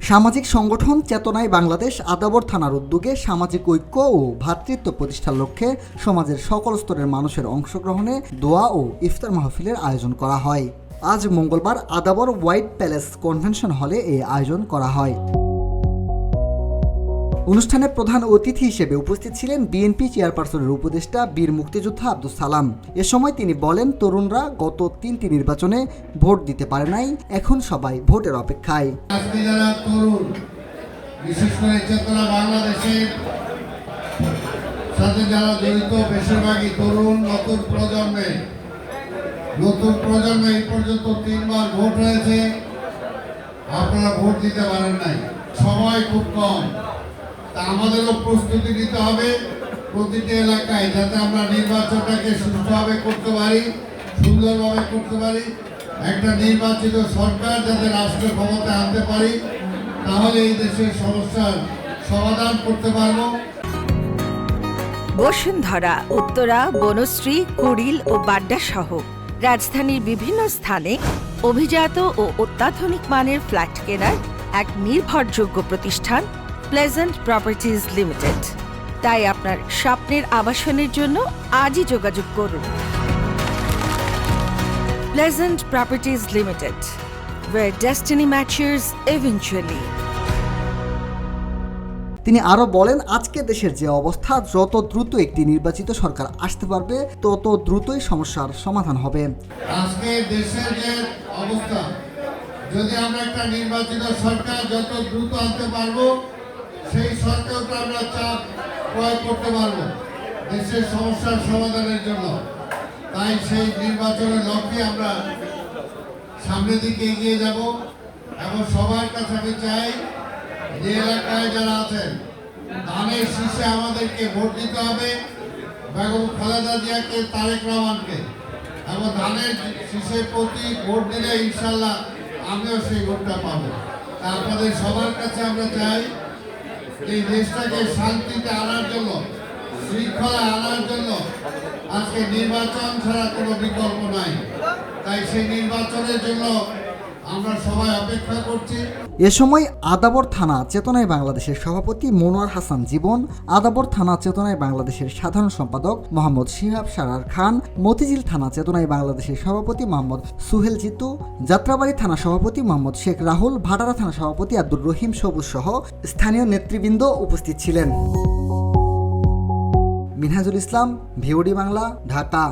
সামাজিক সংগঠন চেতনায় বাংলাদেশ আদাবর থানার উদ্যোগে সামাজিক ঐক্য ও ভ্রাতৃত্ব প্রতিষ্ঠার লক্ষ্যে সমাজের সকল স্তরের মানুষের অংশগ্রহণে দোয়া ও ইফতার মাহফিলের আয়োজন করা হয়। আজ মঙ্গলবার আদাবর হোয়াইট প্যালেস কনভেনশন হলে এই আয়োজন করা হয়। অনুষ্ঠানে প্রধান অতিথি হিসেবে উপস্থিত ছিলেন বিএনপি চেয়ারপারসনের উপদেষ্টা বীর মুক্তিযোদ্ধা আব্দুল সালাম। এ সময় তিনি বলেন, তরুণরা গত 3টি নির্বাচনে ভোট দিতে পারে নাই, এখন সবাই ভোটের অপেক্ষায়। বিশেষ করে চেতনা বাংলাদেশের সাথে যারা জড়িত বেশিরভাগই তরুণ নতুন প্রজন্মে এই পর্যন্ত 3বার ভোট হয়েছে, আপনারা ভোট দিতে পারেন নাই, সময় খুব কম। তা আমাদেরও প্রস্তুতি নিতে হবে প্রতিটি এলাকায়, যাতে আমরা নির্বাচনটাকে সুষ্ঠুভাবে করতে পারি, সুন্দরভাবে করতে পারি। একটা নির্বাচিত সরকার যাতে রাষ্ট্র ক্ষমতায় আনতে পারি, তাহলে এই দেশের সমস্যার সমাধান করতে পারবো। বসুন্ধরা, উত্তরা, বনশ্রী, কুড়িল ও বাড্ডা সহ রাজধানীর বিভিন্ন স্থানে অভিজাত ও অত্যাধুনিক মানের ফ্ল্যাট কেনার এক নির্ভরযোগ্য প্রতিষ্ঠান প্লেজেন্ট প্রপার্টিজ লিমিটেড। তাই আপনার স্বপ্নের আবাসনের জন্য আজই যোগাযোগ করুন। Pleasant properties limited, where destiny matches eventually. তিনি আরো বলেন, আজকে দেশের যে অবস্থা, যত দ্রুত একটি নির্বাচিত সরকার আসতে পারবে তত দ্রুতই সমস্যার সমাধান হবে। আজকে দেশের যে অবস্থা, যদি আমরা একটা নির্বাচিত সরকার যত দ্রুত আনতে পারবো, সেই সরকারকে আমরা চাপ প্রয়োগ করতে পারবো দেশের সমস্যার সমাধানের জন্য। তাই সেই নির্বাচনের লক্ষ্যে আমরা সামনের দিকে এগিয়ে যাব এবং সবার কাছে আমি চাই, যে এলাকায় যারা আছেন, ধানের শীষে আমাদেরকে ভোট দিতে হবে, বেগম খালেদা জিয়াকে, তারেক রহমানকে, এবং ধানের শীষের প্রতি ভোট দিলে ইনশাল্লাহ আমিও সেই ভোটটা পাবো। আপনাদের সবার কাছে আমরা চাই, এই দেশটাকে শান্তিতে আনার জন্য, শৃঙ্খলা আনার জন্য আজকে নির্বাচন ছাড়া কোনো বিকল্প নাই। তাই সেই নির্বাচনের জন্য আমরা সবাই অপেক্ষা করছি। এ সময় আদাবর থানা চেতনায় বাংলাদেশের সভাপতি মনোয়ার হাসান জীবন, আদাবর থানা চেতনায় বাংলাদেশের সাধারণ সম্পাদক মোহাম্মদ শিহাব সারার খান, মতিঝিল থানা চেতনায় বাংলাদেশের সভাপতি মোহাম্মদ সুহেল জিতু, যাত্রাবাড়ি থানা সভাপতি মোহাম্মদ শেখ রাহুল, ভাটারা থানা সভাপতি আব্দুর রহিম সবুজ সহ স্থানীয় নেতৃবৃন্দ উপস্থিত ছিলেন। মিনহাজুল ইসলাম, ভিওডি বাংলা, ঢাকা।